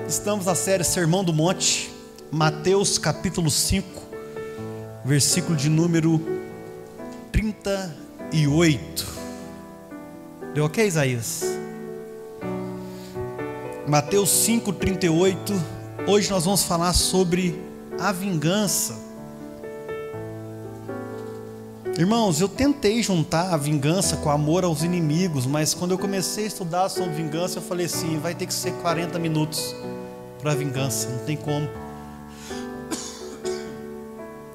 Estamos na série Sermão do Monte, Mateus capítulo 5, versículo de número 38. Deu ok, Isaías? Mateus 5, 38. Hoje nós vamos falar sobre a vingança. Irmãos, eu tentei juntar a vingança com o amor aos inimigos, mas quando eu comecei a estudar sobre vingança, eu falei assim, vai ter que ser 40 minutos para a vingança, não tem como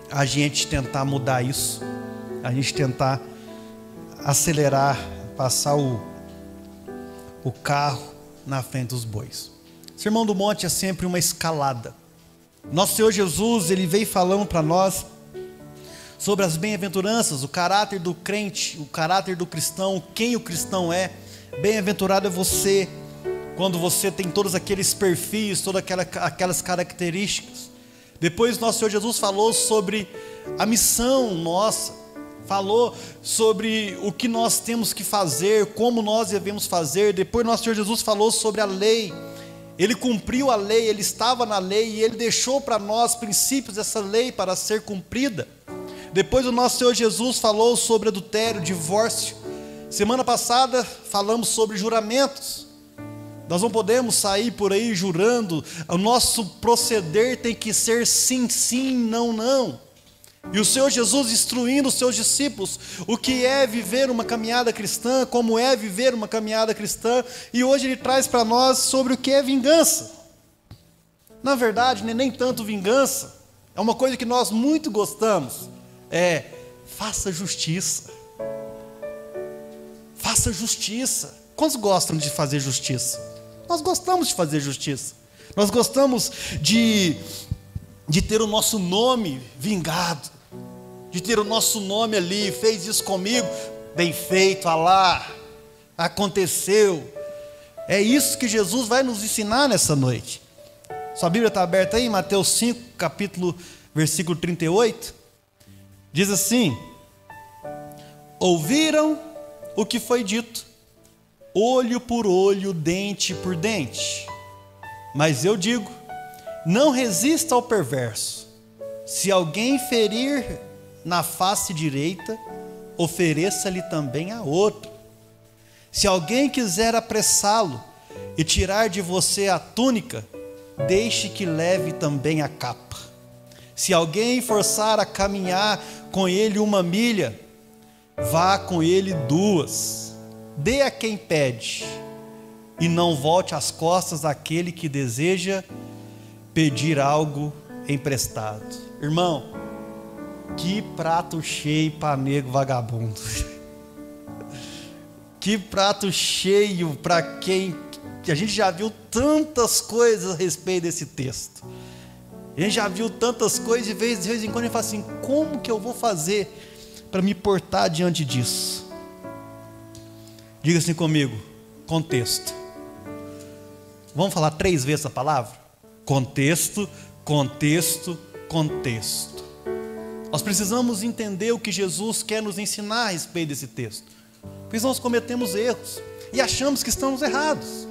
a gente tentar mudar isso, a gente tentar acelerar, passar o carro na frente dos bois. O Sermão do Monte é sempre uma escalada. Nosso Senhor Jesus, Ele veio falando para nós sobre as bem-aventuranças, o caráter do crente, o caráter do cristão, quem o cristão é. Bem-aventurado é você, quando você tem todos aqueles perfis, todas aquelas características. Depois nosso Senhor Jesus falou sobre a missão nossa, falou sobre o que nós temos que fazer, como nós devemos fazer. Depois nosso Senhor Jesus falou sobre a lei. Ele cumpriu a lei, Ele estava na lei e Ele deixou para nós princípios dessa lei para ser cumprida. Depois o nosso Senhor Jesus falou sobre adultério, divórcio. Semana passada falamos sobre juramentos. Nós não podemos sair por aí jurando. O nosso proceder tem que ser sim, sim, não, não. E o Senhor Jesus instruindo os seus discípulos o que é viver uma caminhada cristã, como é viver uma caminhada cristã. E hoje Ele traz para nós sobre o que é vingança. Na verdade, nem tanto vingança. É uma coisa que nós muito gostamos. Faça justiça. Faça justiça. Quantos gostam de fazer justiça? Nós gostamos de fazer justiça. Nós gostamos de ter o nosso nome vingado, de ter o nosso nome ali. Fez isso comigo, bem feito, Alá, aconteceu. É isso que Jesus vai nos ensinar nessa noite. Sua Bíblia está aberta aí, Mateus 5, capítulo, versículo 38. Diz assim: ouviram o que foi dito, olho por olho, dente por dente. Mas eu digo, não resista ao perverso. Se alguém ferir na face direita, ofereça-lhe também a outra. Se alguém quiser apressá-lo e tirar de você a túnica, deixe que leve também a capa. Se alguém forçar a caminhar com ele 1 milha, vá com ele 2. Dê a quem pede, e não volte as costas àquele que deseja pedir algo emprestado. Irmão, que prato cheio para nego vagabundo. Que prato cheio para quem... A gente já viu tantas coisas a respeito desse texto. A gente já viu tantas coisas e de vez em quando a gente fala assim, como que eu vou fazer para me portar diante disso? Diga assim comigo, contexto. Vamos falar 3 vezes a palavra? Contexto, contexto, contexto. Nós precisamos entender o que Jesus quer nos ensinar a respeito desse texto. Porque nós cometemos erros e achamos que estamos errados.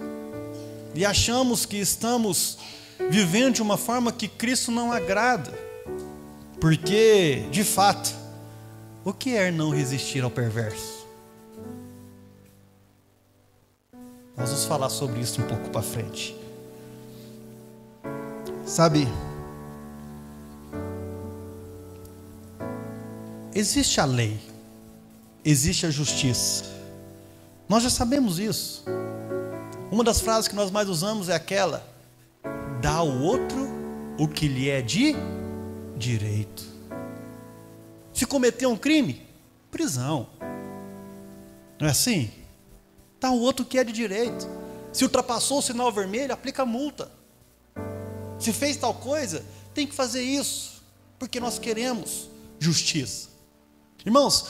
E achamos que estamos vivendo de uma forma que Cristo não agrada. Porque, de fato, o que é não resistir ao perverso? Nós vamos falar sobre isso um pouco para frente. Sabe, existe a lei, existe a justiça. Nós já sabemos isso. Uma das frases que nós mais usamos é aquela: dá ao outro o que lhe é de direito. Se cometer um crime, prisão. Não é assim? Dá ao outro o que é de direito. Se ultrapassou o sinal vermelho, aplica multa. Se fez tal coisa, tem que fazer isso, porque nós queremos justiça. Irmãos,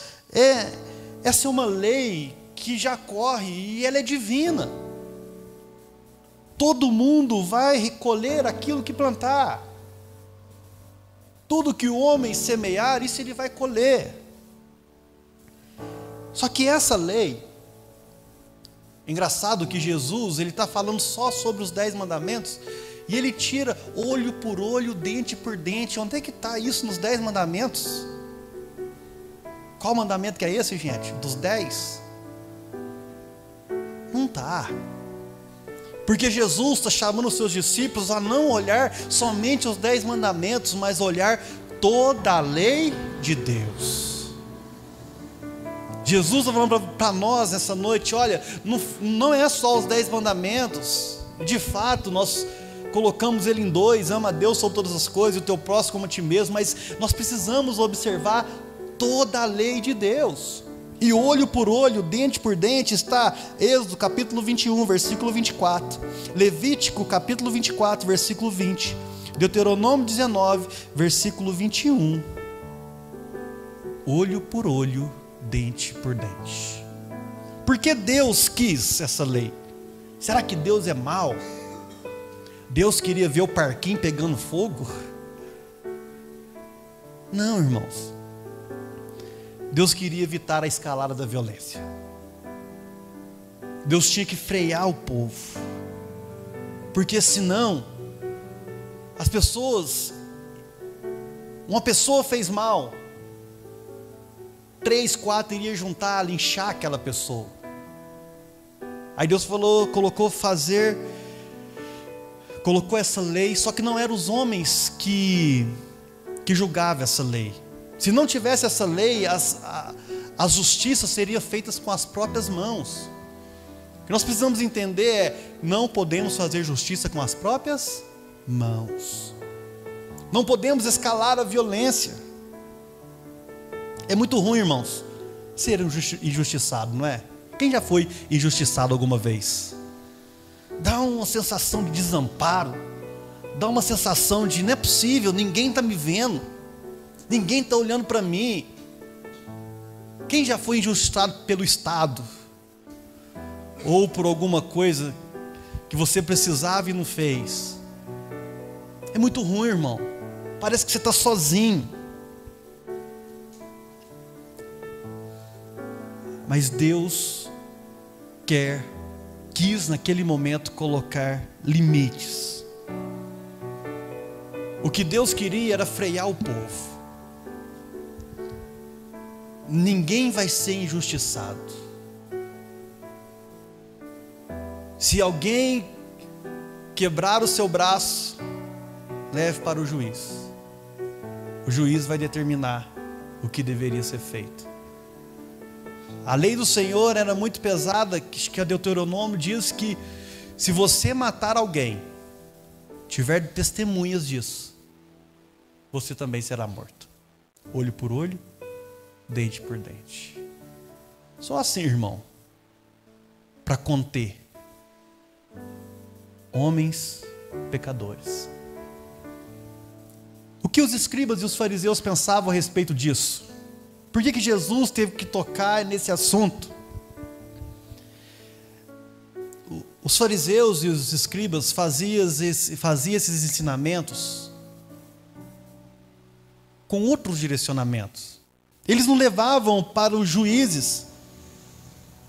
essa é uma lei que já corre e ela é divina. Todo mundo vai recolher aquilo que plantar. Tudo que o homem semear, isso ele vai colher. Só que essa lei, engraçado que Jesus, ele está falando só sobre os 10 mandamentos, E ele tira olho por olho, dente por dente. Onde é que está isso nos 10 mandamentos? Qual mandamento que é esse, gente? Dos 10? Não está. Porque Jesus está chamando os seus discípulos a não olhar somente os 10 mandamentos, mas olhar toda a lei de Deus. Jesus está falando para nós nessa noite: olha, não é só os 10 mandamentos. De fato, nós colocamos ele em 2, ama a Deus sobre todas as coisas, e o teu próximo como a ti mesmo, mas nós precisamos observar toda a lei de Deus. E olho por olho, dente por dente, está Êxodo capítulo 21, versículo 24, Levítico capítulo 24, versículo 20, Deuteronômio 19, versículo 21. Olho por olho, dente por dente. Por que Deus quis essa lei? Será que Deus é mau? Deus queria ver o parquinho pegando fogo? Não, irmãos. Deus queria evitar a escalada da violência. Deus tinha que frear o povo, porque senão as pessoas, uma pessoa fez mal, 3, 4 iriam juntar, linchar aquela pessoa. Aí Deus colocou essa lei, só que não eram os homens que julgavam essa lei. Se não tivesse essa lei, as justiças seriam feitas com as próprias mãos. O que nós precisamos entender é: não podemos fazer justiça com as próprias mãos. Não podemos escalar a violência. É muito ruim, irmãos, ser injustiçado, não é? Quem já foi injustiçado alguma vez? Dá uma sensação de desamparo, dá uma sensação de não é possível, ninguém está me vendo, ninguém está olhando para mim. Quem já foi injustiçado pelo Estado? Ou por alguma coisa que você precisava e não fez? É muito ruim, irmão. Parece que você está sozinho. Mas Deus quis naquele momento colocar limites. O que Deus queria era frear o povo. Ninguém vai ser injustiçado. Se alguém quebrar o seu braço, leve para o juiz. O juiz vai determinar o que deveria ser feito. A lei do Senhor era muito pesada, que a Deuteronômio diz que se você matar alguém, tiver testemunhas disso, você também será morto. Olho por olho, dente por dente. Só assim, irmão, para conter homens pecadores. O que os escribas e os fariseus pensavam a respeito disso? Por que Jesus teve que tocar nesse assunto? Os fariseus e os escribas faziam esses ensinamentos com outros direcionamentos. Eles não levavam para os juízes,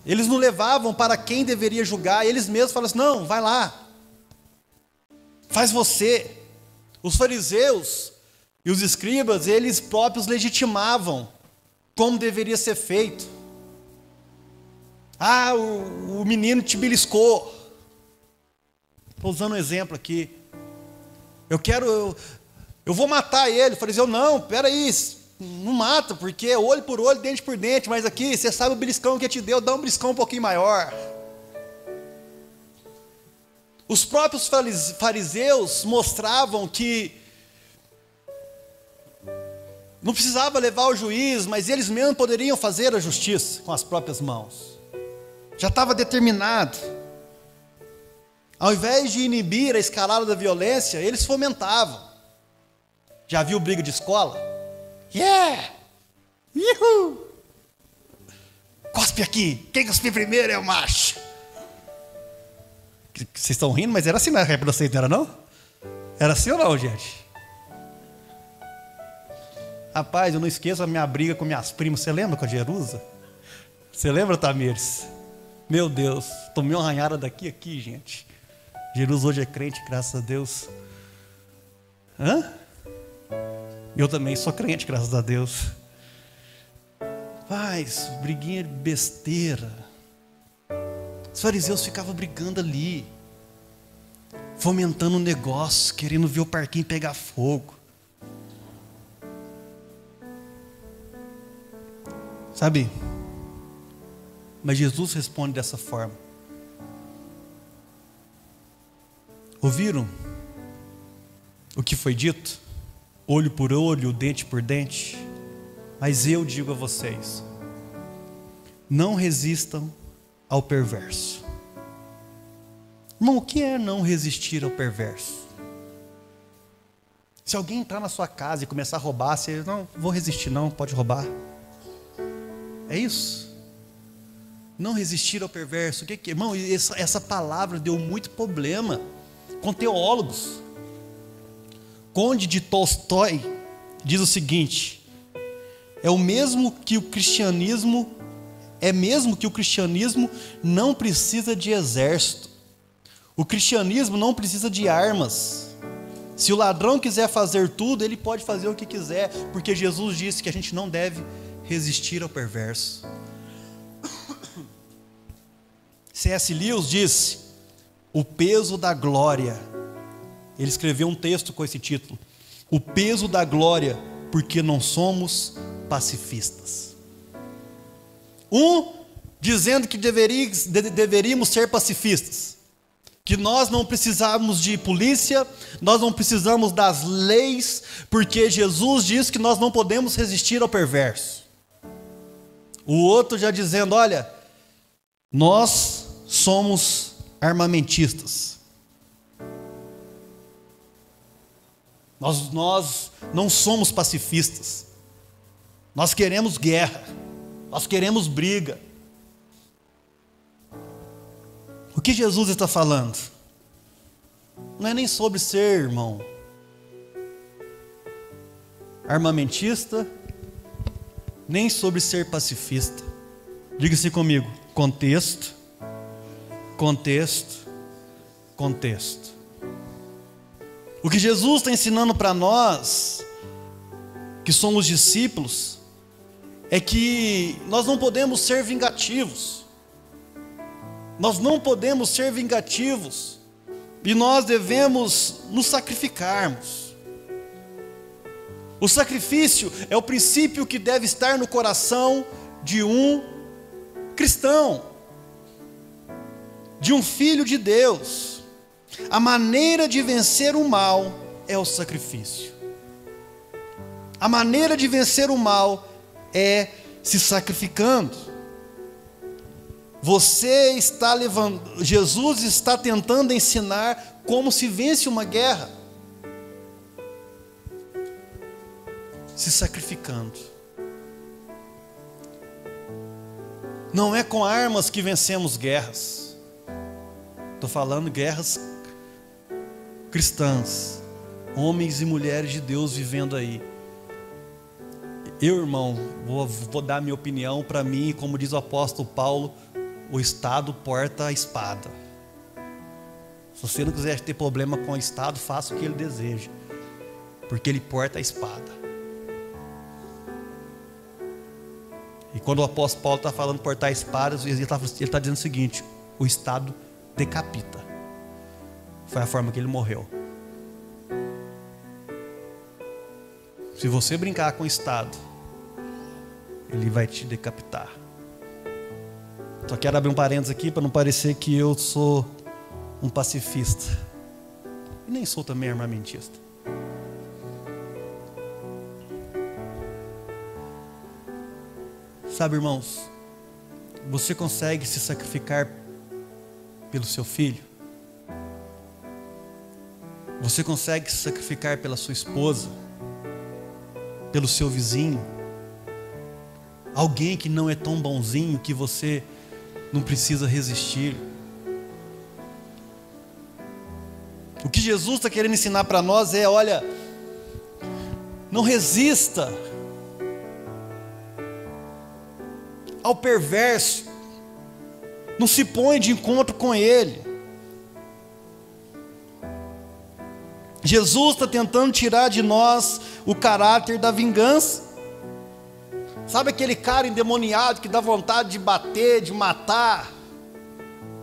eles não levavam para quem deveria julgar, eles mesmos falavam assim: não, vai lá, faz você. Os fariseus e os escribas, eles próprios legitimavam como deveria ser feito. Ah, o menino te beliscou. Estou usando um exemplo aqui. Eu vou matar ele. O fariseu: não, peraí, não mata, porque é olho por olho, dente por dente. Mas aqui, você sabe o beliscão que te deu, dá um beliscão um pouquinho maior. Os próprios fariseus mostravam que não precisava levar ao juiz, mas eles mesmos poderiam fazer a justiça com as próprias mãos. Já estava determinado. Ao invés de inibir a escalada da violência, eles fomentavam. Já viu briga de escola? Yeah! Yuhu! Cospe aqui. Quem cuspir primeiro é o macho. Vocês estão rindo, mas era assim na época de vocês, não era não? Era assim ou não, gente? Rapaz, eu não esqueço a minha briga com minhas primas. Você lembra com a Jerusa? Você lembra, Tamires? Meu Deus, tomei uma arranhada daqui aqui, gente. Jerusa hoje é crente, graças a Deus. Hã? Eu também sou crente, graças a Deus. Paz, briguinha de besteira. Os fariseus ficavam brigando ali, fomentando um negócio, querendo ver o parquinho pegar fogo. Sabe? Mas Jesus responde dessa forma. Ouviram o que foi dito? Olho por olho, dente por dente. Mas eu digo a vocês: não resistam ao perverso. Irmão, o que é não resistir ao perverso? Se alguém entrar na sua casa e começar a roubar, você não vou resistir não, pode roubar. É isso? Não resistir ao perverso. O que é? Irmão, essa palavra deu muito problema com teólogos. Conde de Tolstói diz o seguinte: é mesmo que o cristianismo não precisa de exército. O cristianismo não precisa de armas. Se o ladrão quiser fazer tudo, ele pode fazer o que quiser, porque Jesus disse que a gente não deve resistir ao perverso. C.S. Lewis disse: o peso da glória. Ele escreveu um texto com esse título: o peso da glória, porque não somos pacifistas. Dizendo que deveríamos ser pacifistas, que nós não precisamos de polícia, nós não precisamos das leis, porque Jesus diz que nós não podemos resistir ao perverso. O outro já dizendo: olha, nós somos armamentistas. Nós não somos pacifistas. Nós queremos guerra. Nós queremos briga. O que Jesus está falando? Não é nem sobre ser, irmão, armamentista, nem sobre ser pacifista. Diga-se comigo: contexto, contexto, contexto. O que Jesus está ensinando para nós, que somos discípulos, é que nós não podemos ser vingativos. Nós não podemos ser vingativos. E nós devemos nos sacrificarmos. O sacrifício é o princípio que deve estar no coração de um cristão, de um filho de Deus. A maneira de vencer o mal é o sacrifício. A maneira de vencer o mal é se sacrificando. Jesus está tentando ensinar como se vence uma guerra. Se sacrificando. Não é com armas que vencemos guerras. Estou falando guerras cristãs, homens e mulheres de Deus vivendo aí. Eu, irmão, vou dar minha opinião. Para mim, como diz o apóstolo Paulo, o Estado porta a espada. Se você não quiser ter problema com o Estado, faça o que ele deseja, porque ele porta a espada. E quando o apóstolo Paulo está falando portar a espada, ele está dizendo o seguinte: o Estado decapita. Foi a forma que ele morreu. Se você brincar com o Estado, ele vai te decapitar. Só quero abrir um parênteses aqui para não parecer que eu sou um pacifista. E nem sou também armamentista. Sabe, irmãos, você consegue se sacrificar pelo seu filho? Você consegue se sacrificar pela sua esposa? Pelo seu vizinho? Alguém que não é tão bonzinho que você não precisa resistir? O que Jesus está querendo ensinar para nós é: olha, não resista ao perverso, não se põe de encontro com ele. Jesus está tentando tirar de nós o caráter da vingança. Sabe aquele cara endemoniado que dá vontade de bater, de matar?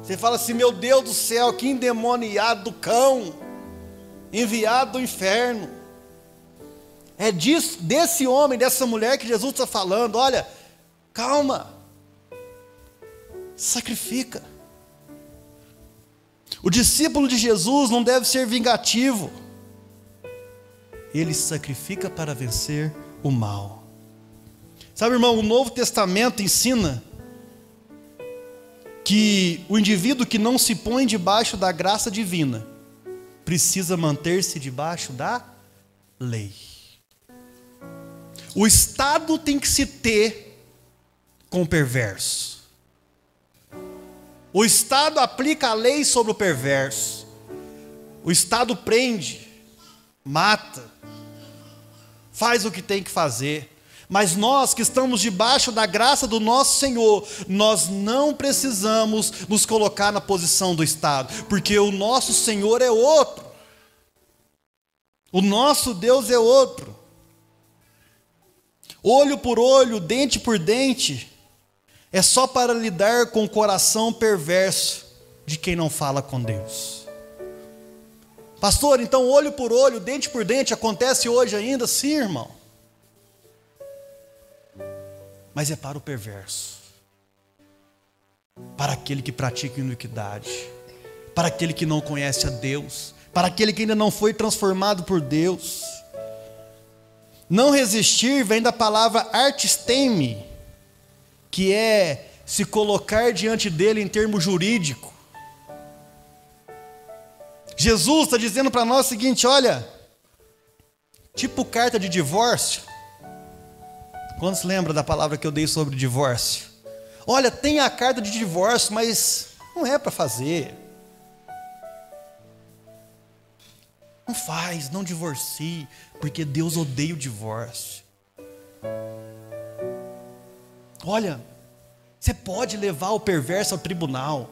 Você fala assim: meu Deus do céu, que endemoniado do cão, enviado do inferno. É desse homem, dessa mulher que Jesus está falando. Olha, calma, sacrifica. O discípulo de Jesus não deve ser vingativo. Ele sacrifica para vencer o mal. Sabe, irmão, o Novo Testamento ensina que o indivíduo que não se põe debaixo da graça divina precisa manter-se debaixo da lei. O Estado tem que se ter com o perverso. O Estado aplica a lei sobre o perverso. O Estado prende, mata, faz o que tem que fazer. Mas nós que estamos debaixo da graça do nosso Senhor, nós não precisamos nos colocar na posição do Estado, porque o nosso Senhor é outro. O nosso Deus é outro. Olho por olho, dente por dente, é só para lidar com o coração perverso de quem não fala com Deus. Pastor, então olho por olho, dente por dente, acontece hoje ainda? Sim, irmão. Mas é para o perverso, para aquele que pratica iniquidade, para aquele que não conhece a Deus, para aquele que ainda não foi transformado por Deus. Não resistir vem da palavra artisteme, que é se colocar diante dele em termo jurídico. Jesus está dizendo para nós o seguinte: olha, tipo carta de divórcio. Quantos lembram da palavra que eu dei sobre divórcio? Olha, tem a carta de divórcio, mas não é para fazer. Não faz, não divorcie, porque Deus odeia o divórcio. Olha, você pode levar o perverso ao tribunal,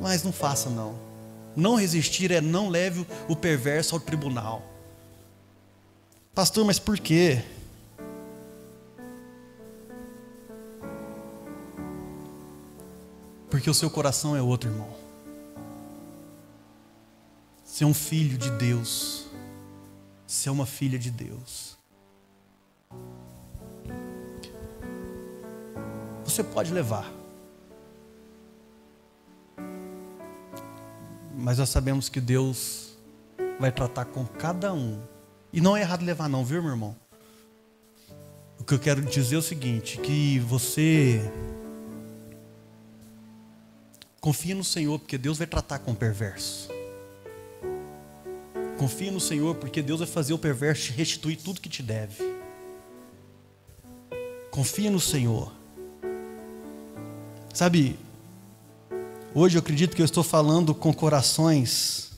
mas não faça não. Não resistir é não leve o perverso ao tribunal. Pastor, mas por quê? Porque o seu coração é outro, irmão. Você é um filho de Deus. Você é uma filha de Deus. Você pode levar. Mas nós sabemos que Deus vai tratar com cada um. E não é errado levar não, viu, meu irmão? O que eu quero dizer é o seguinte, que você confia no Senhor, porque Deus vai tratar com o perverso. Confia no Senhor, porque Deus vai fazer o perverso te restituir tudo que te deve. Confia no Senhor. Sabe, hoje eu acredito que eu estou falando com corações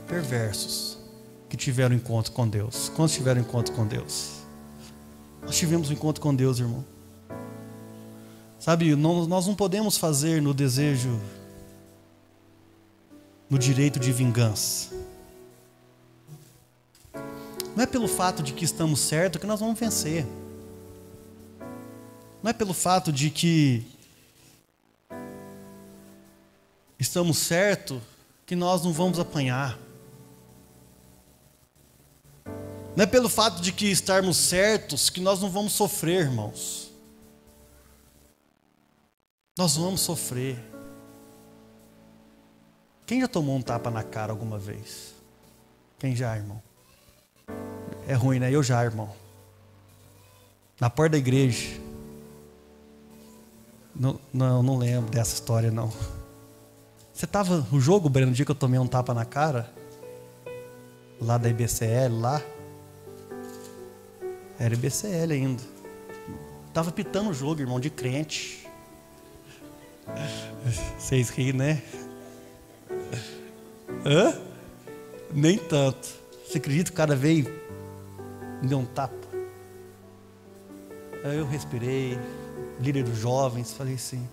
perversos que tiveram encontro com Deus. Quantos tiveram encontro com Deus? Nós tivemos um encontro com Deus, irmão. Sabe, nós não podemos fazer no desejo, no direito de vingança. Não é pelo fato de que estamos certos que nós vamos vencer. Não é pelo fato de que estamos certos que nós não vamos apanhar. Não é pelo fato de que estarmos certos que nós não vamos sofrer, irmãos. Nós vamos sofrer. Quem já tomou um tapa na cara alguma vez? Quem já, irmão? É ruim, né? Eu já, irmão. Na porta da igreja. Não lembro dessa história, não. Você estava no jogo, Breno, no dia que eu tomei um tapa na cara? Lá da IBCL, lá? Era IBCL ainda. Estava pitando o jogo, irmão, de crente. Vocês riem, né? Hã? Nem tanto. Você acredita que o cara veio e me deu um tapa? Aí eu respirei, líder dos jovens, falei assim: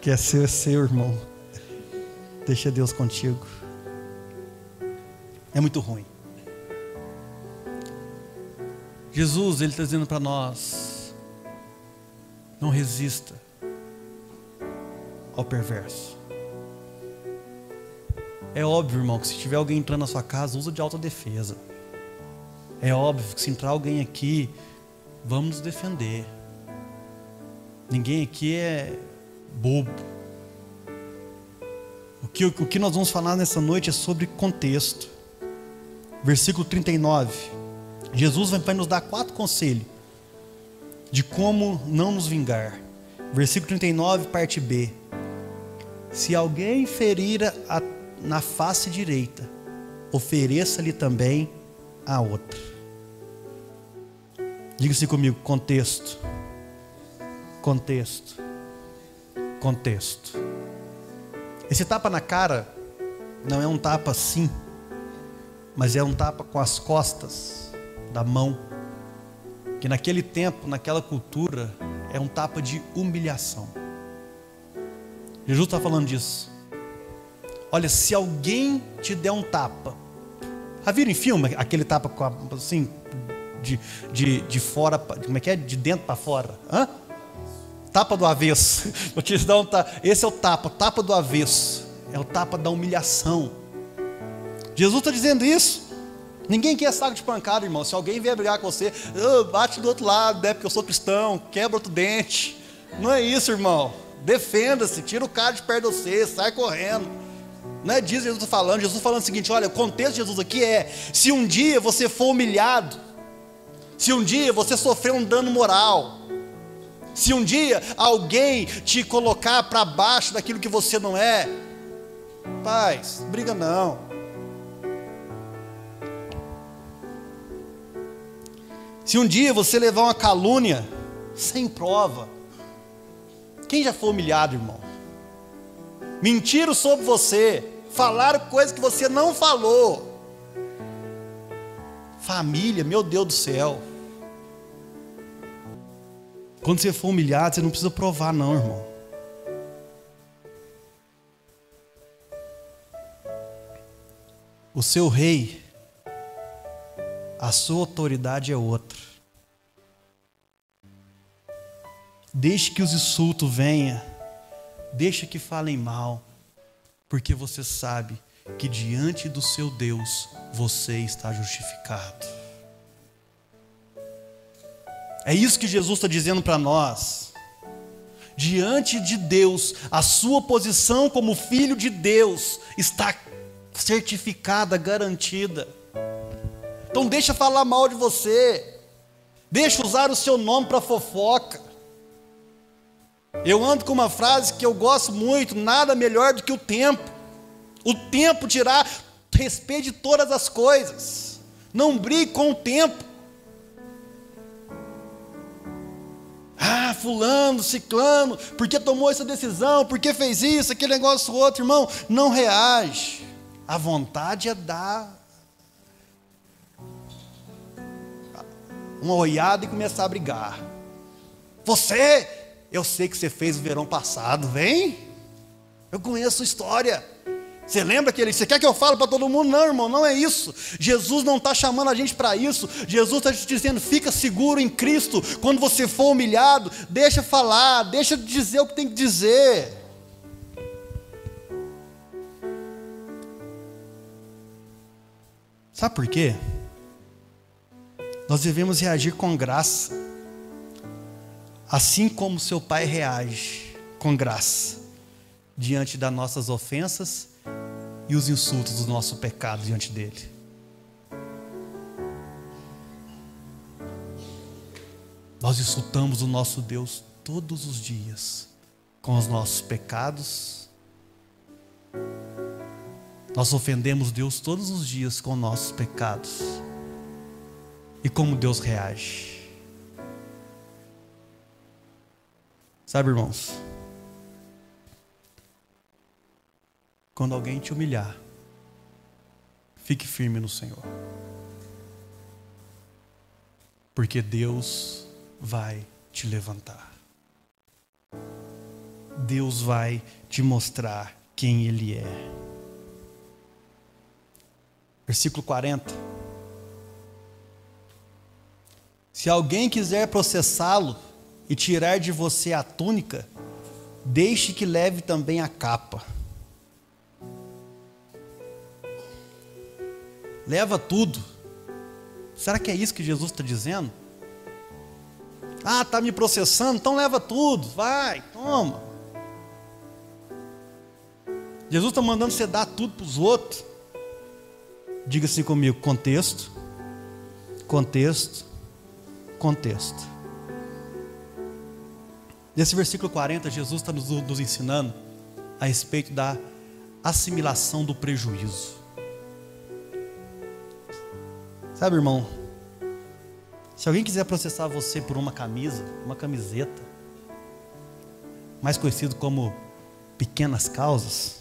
Que é seu, irmão. Deixa Deus contigo. É muito ruim. Jesus, Ele está dizendo para nós: não resista ao perverso. É óbvio, irmão, que se tiver alguém entrando na sua casa, usa de autodefesa. É óbvio que se entrar alguém aqui, vamos nos defender. Ninguém aqui é bobo. O que nós vamos falar nessa noite é sobre contexto. Versículo 39. Jesus vai nos dar 4 conselhos de como não nos vingar. Versículo 39, parte B. Se alguém ferir na face direita, ofereça-lhe também a outra. Diga-se comigo, contexto. Contexto. Contexto. Esse tapa na cara não é um tapa assim, mas é um tapa com as costas da mão, que naquele tempo, naquela cultura, é um tapa de humilhação. Jesus está falando disso. Olha, se alguém te der um tapa, já viram em filme aquele tapa assim, de fora, como é que é? De dentro para fora? Hã? Tapa do avesso. Vou te dar um tapa. Esse é o tapa do avesso. É o tapa da humilhação. Jesus está dizendo isso. Ninguém quer saco de pancada, irmão. Se alguém vier brigar com você, bate do outro lado, né? Porque eu sou cristão, quebra outro dente. Não é isso, irmão. Defenda-se, tira o cara de perto de você, sai correndo. Não é disso que Jesus está falando. Jesus está falando o seguinte: olha, o contexto de Jesus aqui é: se um dia você for humilhado, se um dia você sofrer um dano moral, se um dia alguém te colocar para baixo daquilo que você não é, paz, briga não. Se um dia você levar uma calúnia sem prova, quem já foi humilhado, irmão? Mentiram sobre você, falaram coisas que você não falou. Família, meu Deus do céu. Quando você for humilhado, você não precisa provar não, irmão. O seu rei, a sua autoridade é outra. Deixe que os insultos venham, deixe que falem mal, porque você sabe que diante do seu Deus você está justificado. É isso que Jesus está dizendo para nós. Diante de Deus, a sua posição como filho de Deus está certificada, garantida. Então deixa falar mal de você, deixa usar o seu nome para fofoca. Eu ando com uma frase que eu gosto muito: nada melhor do que o tempo. O tempo dirá respeito de todas as coisas. Não brigue com o tempo. Ah, fulano, ciclano, porque tomou essa decisão, porque fez isso, aquele negócio outro, irmão, não reage. A vontade é dar uma olhada e começar a brigar. Você, eu sei que você fez o verão passado, vem? Eu conheço a sua história. Você lembra que você quer que eu fale para todo mundo? Não, irmão, não é isso. Jesus não está chamando a gente para isso. Jesus está te dizendo: fica seguro em Cristo. Quando você for humilhado, deixa falar, deixa dizer o que tem que dizer. Sabe por quê? Nós devemos reagir com graça, assim como seu Pai reage com graça diante das nossas ofensas e os insultos do nosso pecado diante dele. Nós insultamos o nosso Deus todos os dias com os nossos pecados. Nós ofendemos Deus todos os dias com nossos pecados. E como Deus reage? Sabe, irmãos, quando alguém te humilhar, fique firme no Senhor, porque Deus vai te levantar. Deus vai te mostrar quem Ele é. Versículo 40. Se alguém quiser processá-lo e tirar de você a túnica, deixe que leve também a capa. Leva tudo. Será que é isso que Jesus está dizendo? Ah, está me processando, então leva tudo, vai, toma. Jesus está mandando você dar tudo para os outros. Diga assim comigo: contexto, contexto, contexto. Nesse versículo 40, Jesus está nos ensinando a respeito da assimilação do prejuízo. Sabe, irmão, se alguém quiser processar você por uma camisa, uma camiseta, mais conhecido como pequenas causas,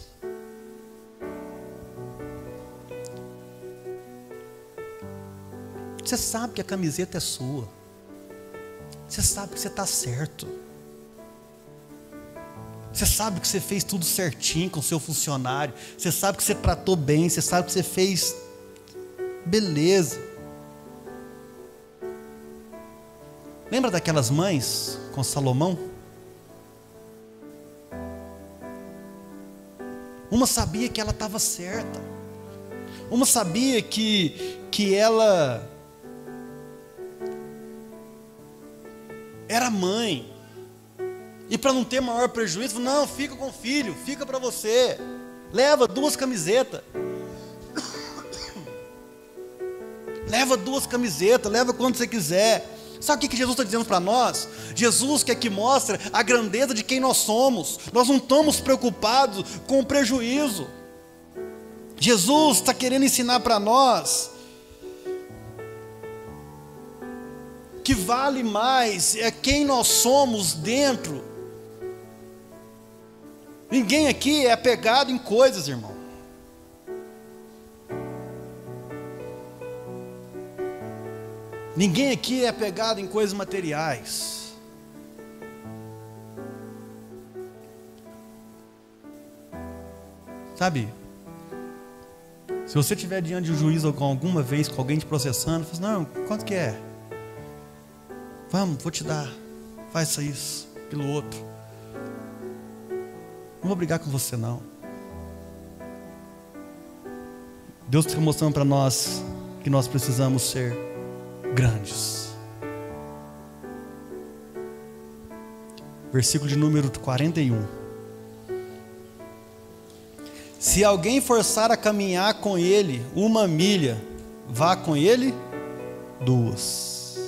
você sabe que a camiseta é sua, você sabe que você está certo, você sabe que você fez tudo certinho com o seu funcionário, você sabe que você tratou bem, você sabe que você fez beleza. Lembra daquelas mães com Salomão? Uma sabia que ela estava certa, uma sabia que ela era mãe, e para não ter maior prejuízo, não, fica com o filho, fica para você, leva 2 camisetas, leva 2 camisetas, leva quando você quiser. Sabe o que Jesus está dizendo para nós? Jesus quer que mostre a grandeza de quem nós somos. Nós não estamos preocupados com o prejuízo. Jesus está querendo ensinar para nós que vale mais é quem nós somos dentro. Ninguém aqui é apegado em coisas, irmão. Ninguém aqui é apegado em coisas materiais. Sabe? Se você estiver diante de um juiz alguma vez com alguém te processando, fala assim, não, quanto que é? Vamos, vou te dar. Faça isso, pelo outro. Não vou brigar com você não. Deus está mostrando para nós que nós precisamos ser grandes. Versículo de número 41. Se alguém forçar a caminhar com ele 1 milha, vá com ele 2.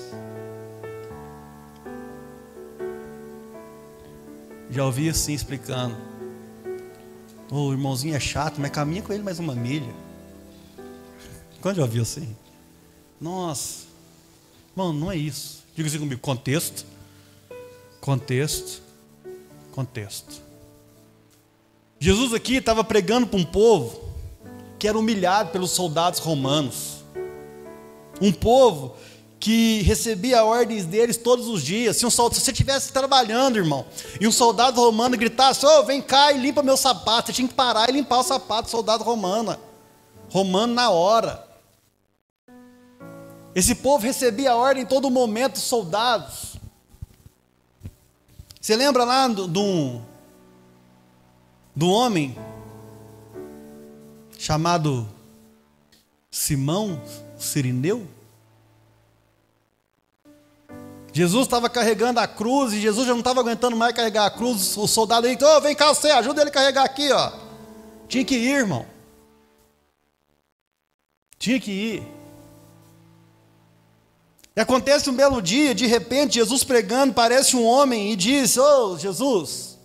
Já ouvi assim explicando: o irmãozinho é chato, mas caminha com ele mais 1 milha. Quando já ouvi assim? Nossa, irmão, não é isso. Diga assim comigo: contexto, contexto, contexto. Jesus aqui estava pregando para um povo que era humilhado pelos soldados romanos, um povo que recebia ordens deles todos os dias. Se você estivesse trabalhando, irmão, e um soldado romano gritasse: ô, vem cá e limpa meu sapato, você tinha que parar e limpar o sapato do soldado romano na hora. Esse povo recebia ordem em todo momento dos soldados. Você lembra lá do homem chamado Simão Cirineu? Jesus estava carregando a cruz e Jesus já não estava aguentando mais carregar a cruz. O soldado aí, oh, vem cá você, ajuda ele a carregar aqui, ó. Tinha que ir, irmão. Tinha que ir. E acontece um belo dia, de repente, Jesus pregando, parece um homem e diz: ô, Jesus,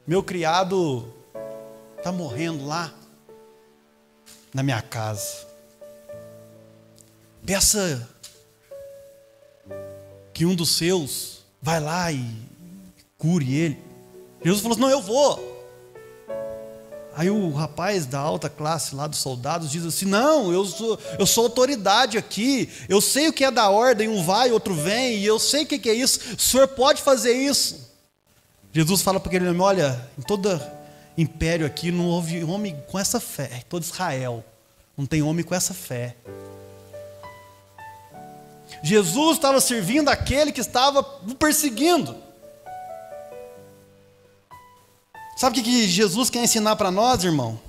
meu criado está morrendo lá na minha casa. Peça que um dos seus vai lá e cure ele. Jesus falou assim: não, eu vou. Aí o rapaz da alta classe lá dos soldados diz assim: não, eu sou autoridade aqui, eu sei o que é da ordem, um vai, outro vem, e eu sei o que é isso, o senhor pode fazer isso. Jesus fala para aquele homem: olha, em todo império aqui não houve homem com essa fé, todo Israel não tem homem com essa fé. Jesus estava servindo aquele que estava o perseguindo. Sabe o que Jesus quer ensinar para nós, irmão?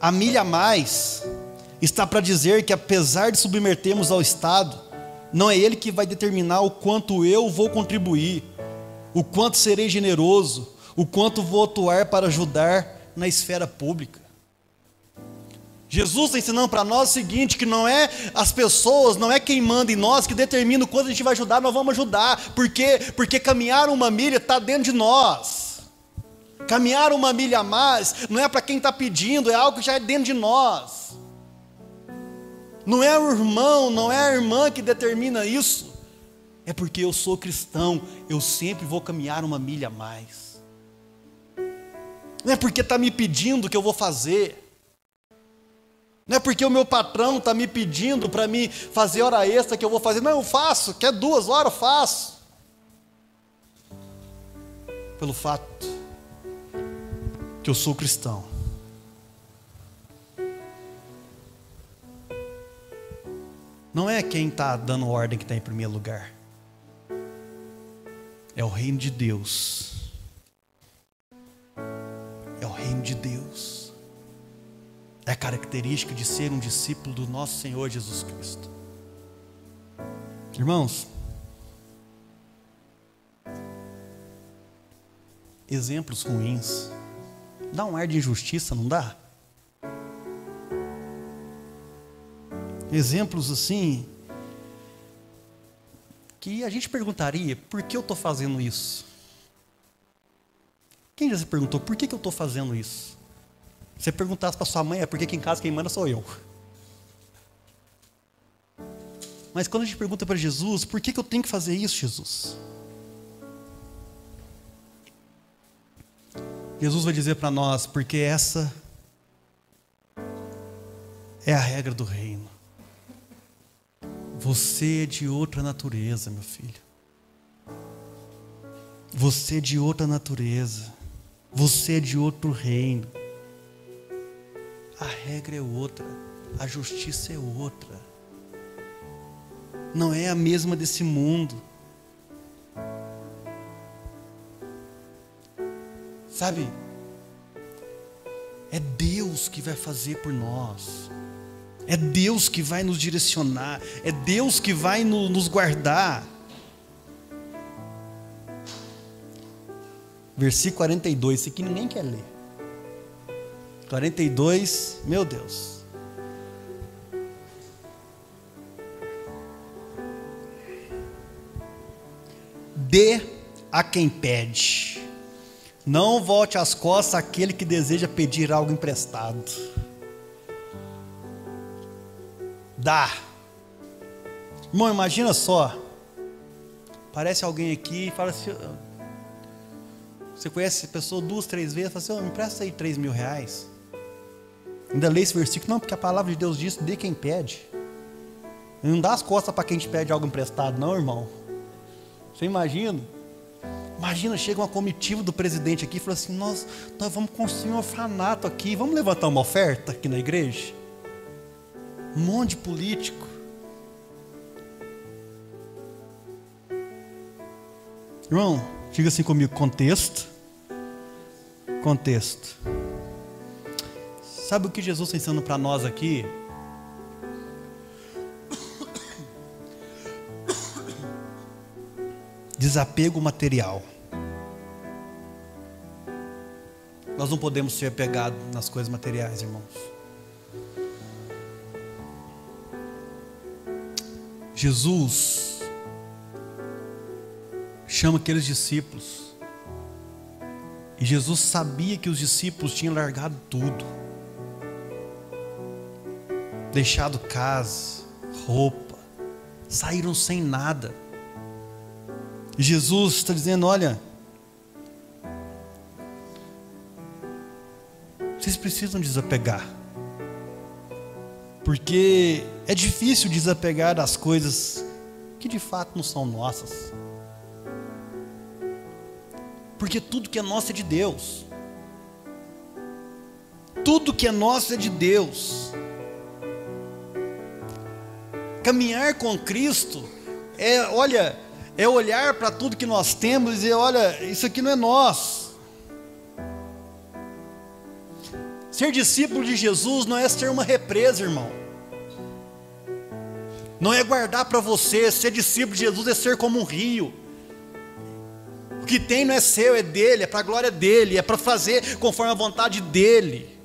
A milha a mais está para dizer que, apesar de submetermos ao Estado, não é ele que vai determinar o quanto eu vou contribuir, o quanto serei generoso, o quanto vou atuar para ajudar na esfera pública. Jesus está ensinando para nós o seguinte, que não é as pessoas, não é quem manda em nós que determina o quanto a gente vai ajudar, nós vamos ajudar. Por quê? Porque caminhar uma milha está dentro de nós. Caminhar uma milha a mais não é para quem está pedindo, é algo que já é dentro de nós. Não é o irmão, não é a irmã que determina isso. É porque eu sou cristão, eu sempre vou caminhar uma milha a mais. Não é porque está me pedindo que eu vou fazer. Não é porque o meu patrão está me pedindo para me fazer hora extra que eu vou fazer. Não, eu faço, quer 2 horas, eu faço. Pelo fato que eu sou cristão. Não é quem está dando ordem que está em primeiro lugar. É o reino de Deus. É o reino de Deus. É a característica de ser um discípulo do nosso Senhor Jesus Cristo. Irmãos, exemplos ruins dá um ar de injustiça, não dá? Exemplos assim que a gente perguntaria: por que eu estou fazendo isso? Quem já se perguntou por que eu estou fazendo isso? Se você perguntasse para sua mãe, é porque aqui em casa quem manda sou eu. Mas quando a gente pergunta para Jesus, por que eu tenho que fazer isso, Jesus? Jesus vai dizer para nós, porque essa é a regra do reino. Você é de outra natureza, meu filho. Você é de outra natureza. Você é de outro reino. A regra é outra, a justiça é outra. Não é a mesma desse mundo. Sabe? É Deus que vai fazer por nós. É Deus que vai nos direcionar. É Deus que vai nos guardar. Versículo 42, esse aqui ninguém quer ler. 42, meu Deus. Dê a quem pede. Não volte as costas àquele que deseja pedir algo emprestado. Dá. Irmão, imagina só. Parece alguém aqui e fala assim: você conhece essa pessoa 2, 3 vezes, fala assim: me empresta aí 3 mil reais. Ainda lê esse versículo, não, porque a palavra de Deus diz: dê quem pede. Não dá as costas para quem te pede algo emprestado, não, irmão. Você imagina? Imagina, chega uma comitiva do presidente aqui e fala assim: nós vamos construir um orfanato aqui, vamos levantar uma oferta aqui na igreja? Um monte de político. Irmão, diga assim comigo: contexto. Contexto. Sabe o que Jesus está ensinando para nós aqui? Desapego material. Nós não podemos ser apegados nas coisas materiais, irmãos. Jesus chama aqueles discípulos. E Jesus sabia que os discípulos tinham largado tudo. Deixado casa, roupa, saíram sem nada. E Jesus está dizendo: olha, vocês precisam desapegar. Porque é difícil desapegar das coisas que de fato não são nossas. Porque tudo que é nosso é de Deus. Tudo que é nosso é de Deus. Caminhar com Cristo é olhar para tudo que nós temos e dizer, olha, isso aqui não é nosso. Ser discípulo de Jesus não é ser uma represa, irmão. Não é guardar para você. Ser discípulo de Jesus é ser como um rio. O que tem não é seu, é dele, é para a glória dele, é para fazer conforme a vontade dele.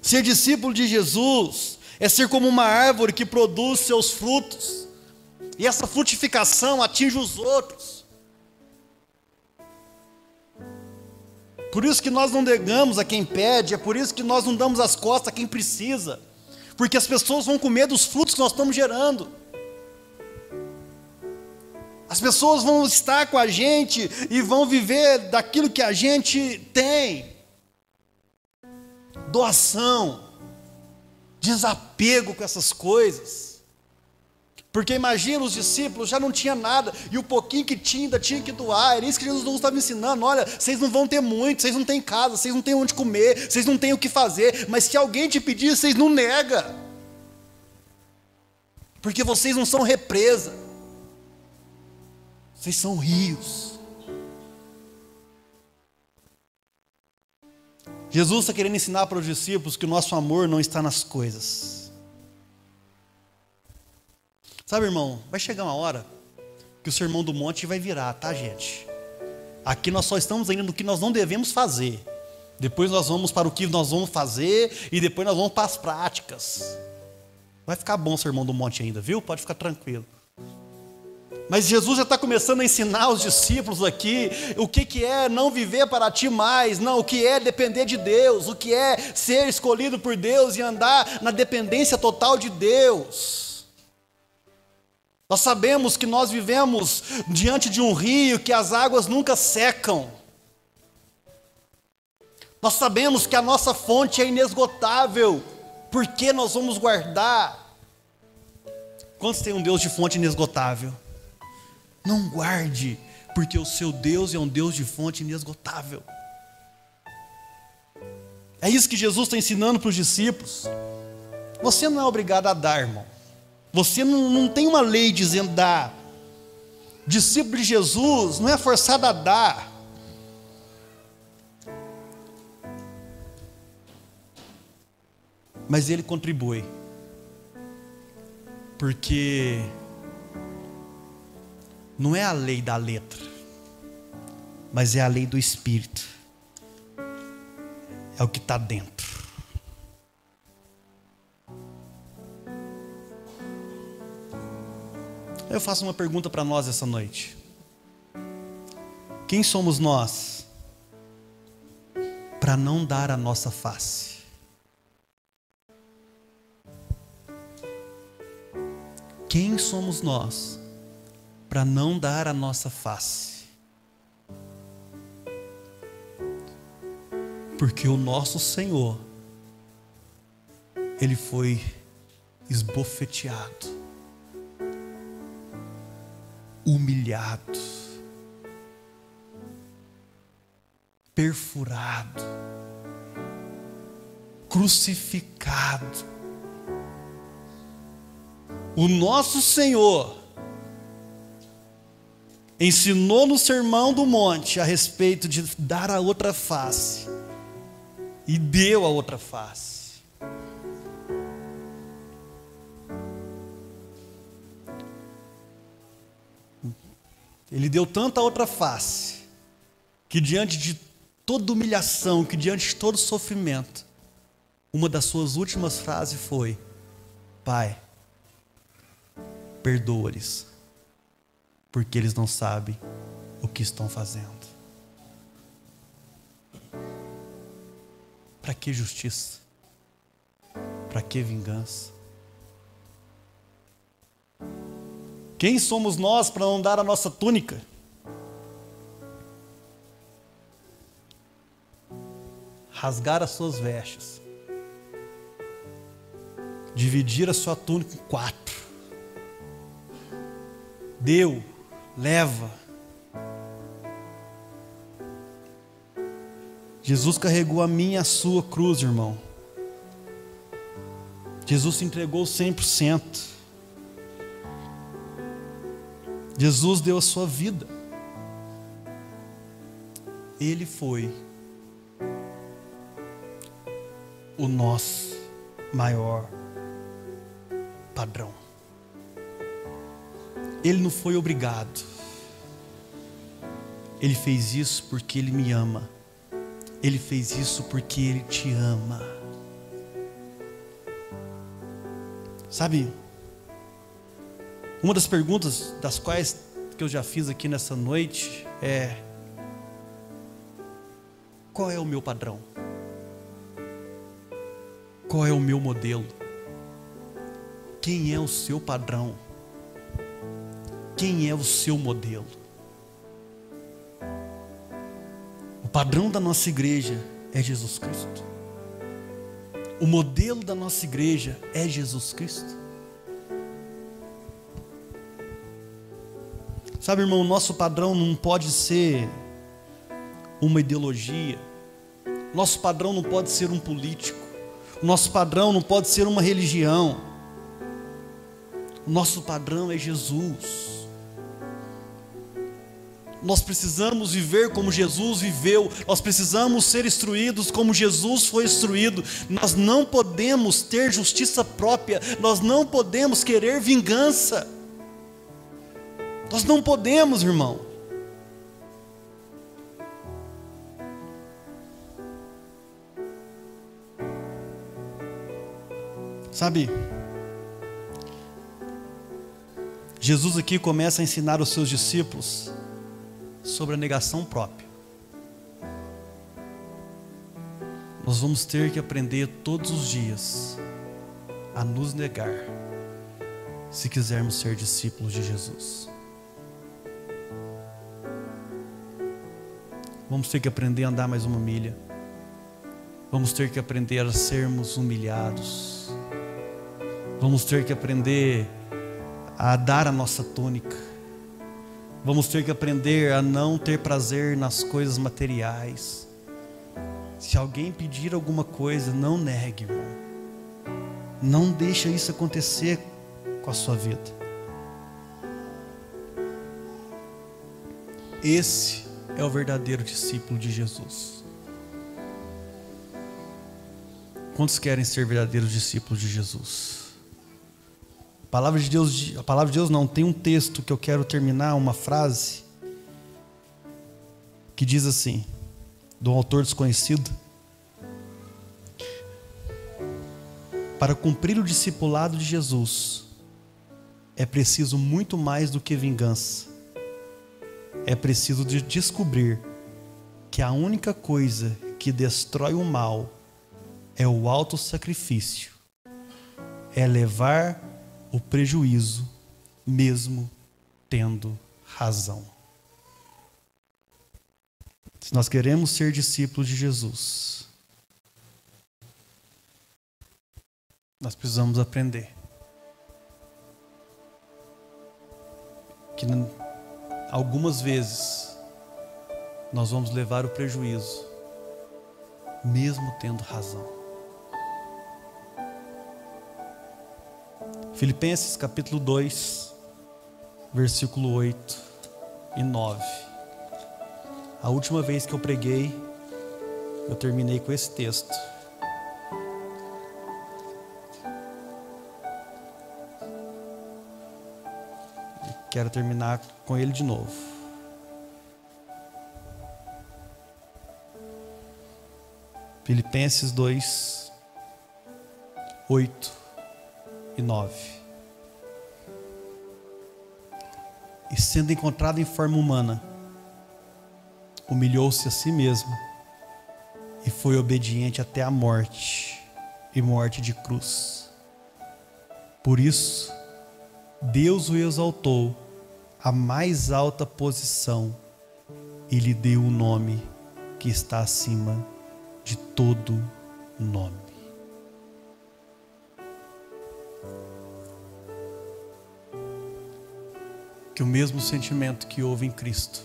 Ser discípulo de Jesus é ser como uma árvore que produz seus frutos, e essa frutificação atinge os outros. Por isso que nós não negamos a quem pede, é por isso que nós não damos as costas a quem precisa, porque as pessoas vão comer dos frutos que nós estamos gerando. As pessoas vão estar com a gente e vão viver daquilo que a gente tem. Doação, desapego com essas coisas. Porque imagina, os discípulos já não tinham nada, e o pouquinho que tinha ainda tinha que doar. Era isso que Jesus estava ensinando. Olha, vocês não vão ter muito, vocês não têm casa, vocês não têm onde comer, vocês não têm o que fazer, mas se alguém te pedir, vocês não negam, porque vocês não são represa, vocês são rios. Jesus está querendo ensinar para os discípulos que o nosso amor não está nas coisas. Sabe, irmão, vai chegar uma hora que o Sermão do Monte vai virar, tá, gente? Aqui nós só estamos ainda no que nós não devemos fazer. Depois nós vamos para o que nós vamos fazer e depois nós vamos para as práticas. Vai ficar bom o Sermão do Monte ainda, viu? Pode ficar tranquilo. Mas Jesus já está começando a ensinar os discípulos aqui o que é não viver para ti mais, não, o que é depender de Deus, o que é ser escolhido por Deus e andar na dependência total de Deus. Nós sabemos que nós vivemos diante de um rio que as águas nunca secam. Nós sabemos que a nossa fonte é inesgotável. Por que nós vamos guardar? Quantos tem um Deus de fonte inesgotável? Não guarde, porque o seu Deus é um Deus de fonte inesgotável. É isso que Jesus está ensinando para os discípulos. Você não é obrigado a dar, irmão. Você não tem uma lei dizendo dá. Discípulo de Jesus não é forçado a dar. Mas ele contribui. Porque não é a lei da letra, mas é a lei do Espírito. É o que está dentro. Eu faço uma pergunta para nós essa noite. Quem somos nós para não dar a nossa face? Quem somos nós para não dar a nossa face? Porque o nosso Senhor, Ele foi esbofeteado, humilhado, perfurado, crucificado. O nosso Senhor ensinou no Sermão do Monte a respeito de dar a outra face, e deu a outra face. Ele deu tanta outra face, que diante de toda humilhação, que diante de todo sofrimento, uma das suas últimas frases foi: Pai, perdoa-lhes, porque eles não sabem o que estão fazendo. Para que justiça? Para que vingança? Quem somos nós para não dar a nossa túnica? Rasgar as suas vestes. dividir a sua túnica em 4. Deu, leva. Jesus carregou a minha e a sua cruz, irmão. Jesus se entregou 100%. Jesus deu a sua vida. Ele foi o nosso maior padrão. Ele não foi obrigado. Ele fez isso porque Ele me ama. Ele fez isso porque Ele te ama. Sabe, uma das perguntas das quais que eu já fiz aqui nessa noite é: qual é o meu padrão? Qual é o meu modelo? Quem é o seu padrão? Quem é o seu modelo? O padrão da nossa igreja é Jesus Cristo. O modelo da nossa igreja é Jesus Cristo. Sabe, irmão, o nosso padrão não pode ser uma ideologia. Nosso padrão não pode ser um político. O nosso padrão não pode ser uma religião. O nosso padrão é Jesus. Nós precisamos viver como Jesus viveu. Nós precisamos ser instruídos como Jesus foi instruído. Nós não podemos ter justiça própria. Nós não podemos querer vingança. Nós não podemos, irmão. Sabe, Jesus aqui começa a ensinar os seus discípulos sobre a negação própria. Nós vamos ter que aprender todos os dias a nos negar, se quisermos ser discípulos de Jesus. Vamos ter que aprender a andar mais uma milha. Vamos ter que aprender a sermos humilhados. Vamos ter que aprender a dar a nossa túnica. Vamos ter que aprender a não ter prazer nas coisas materiais. Se alguém pedir alguma coisa, não negue, irmão. Não deixa isso acontecer com a sua vida. Esse é o verdadeiro discípulo de Jesus. Quantos querem ser verdadeiros discípulos de Jesus? A palavra de Deus não, tem um texto que eu quero terminar, uma frase que diz assim, do autor desconhecido: para cumprir o discipulado de Jesus é preciso muito mais do que vingança. É preciso descobrir que a única coisa que destrói o mal é o autossacrifício, é levar o prejuízo, mesmo tendo razão. Se nós queremos ser discípulos de Jesus, nós precisamos aprender que algumas vezes nós vamos levar o prejuízo, mesmo tendo razão. Filipenses capítulo 2, versículo 8 e 9. A última vez que eu preguei, eu terminei com esse texto. Quero terminar com ele de novo. Filipenses 2, 8 e 9. E sendo encontrado em forma humana, humilhou-se a si mesmo e foi obediente até a morte, e morte de cruz. Por isso, Deus o exaltou à mais alta posição e lhe deu o nome que está acima de todo nome. Que o mesmo sentimento que houve em Cristo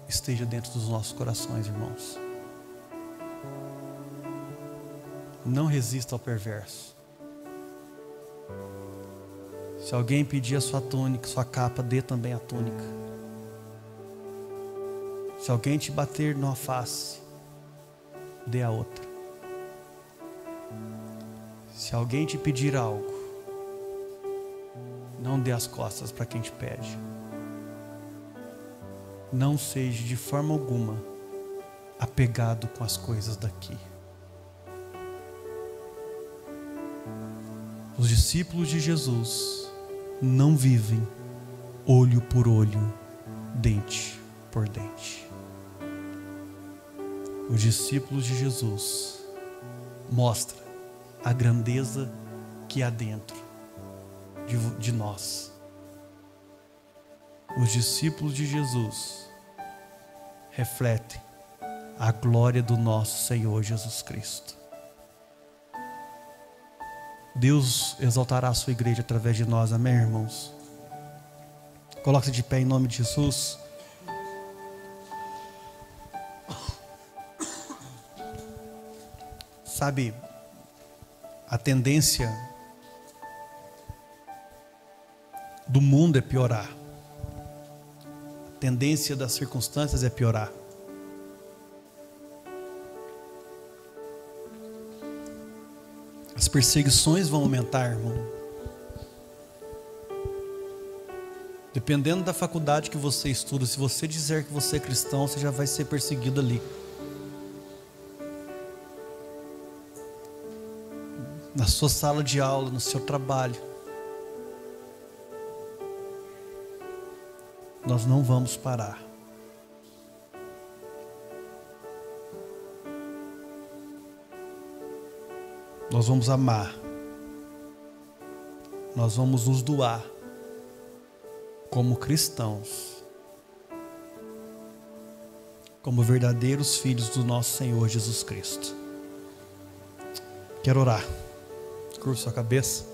esteja dentro dos nossos corações, irmãos. Não resista ao perverso. Se alguém pedir a sua túnica, sua capa, dê também a túnica. Se alguém te bater numa face, dê a outra. Se alguém te pedir algo, não dê as costas para quem te pede. Não seja de forma alguma apegado com as coisas daqui. Os discípulos de Jesus não vivem olho por olho, dente por dente. Os discípulos de Jesus mostram a grandeza que há dentro de nós. Os discípulos de Jesus refletem a glória do nosso Senhor Jesus Cristo. Deus exaltará a sua igreja através de nós, amém, irmãos? Coloque-se de pé em nome de Jesus. Sabe, a tendência do mundo é piorar. A tendência das circunstâncias é piorar. As perseguições vão aumentar, irmão. Dependendo da faculdade que você estuda, se você dizer que você é cristão, você já vai ser perseguido ali. Na sua sala de aula, no seu trabalho. Nós não vamos parar. Nós vamos amar. Nós vamos nos doar como cristãos, como verdadeiros filhos do nosso Senhor Jesus Cristo. Quero orar. Curva sua cabeça.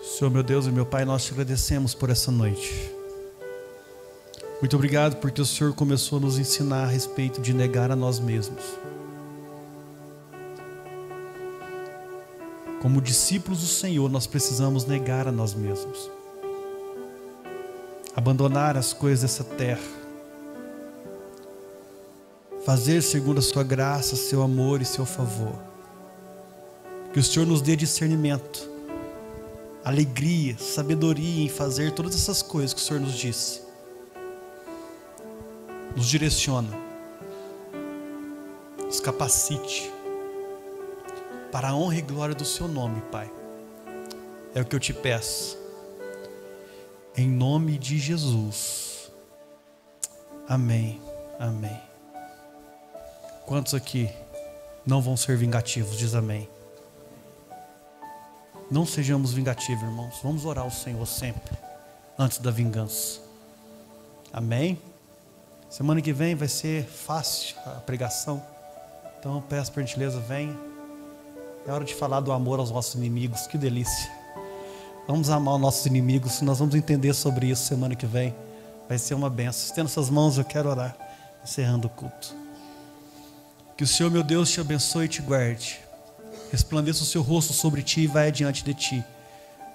Senhor, meu Deus e meu Pai, nós te agradecemos por essa noite. Muito obrigado porque o Senhor começou a nos ensinar a respeito de negar a nós mesmos. Como discípulos do Senhor, nós precisamos negar a nós mesmos. Abandonar as coisas dessa terra. Fazer segundo a sua graça, seu amor e seu favor. Que o Senhor nos dê discernimento, alegria, sabedoria em fazer todas essas coisas que o Senhor nos disse. Nos direciona, nos capacite para a honra e glória do seu nome, Pai. É o que eu te peço, em nome de Jesus. Amém, amém. Quantos aqui não vão ser vingativos? Diz amém. Não sejamos vingativos, irmãos. Vamos orar ao Senhor sempre, antes da vingança. Amém? Semana que vem vai ser fácil a pregação. Então eu peço por gentileza, venha. É hora de falar do amor aos nossos inimigos. Que delícia. Vamos amar os nossos inimigos. Nós vamos entender sobre isso semana que vem. Vai ser uma bênção. Estenda suas mãos, eu quero orar, encerrando o culto. Que o Senhor, meu Deus, te abençoe e te guarde. Resplandeça o seu rosto sobre ti e vai adiante de ti.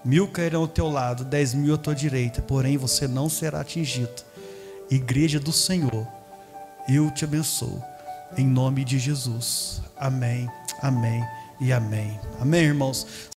1000 cairão ao teu lado, 10.000 à tua direita, porém você não será atingido. Igreja do Senhor, eu te abençoo, em nome de Jesus. Amém, amém e amém. Amém, irmãos.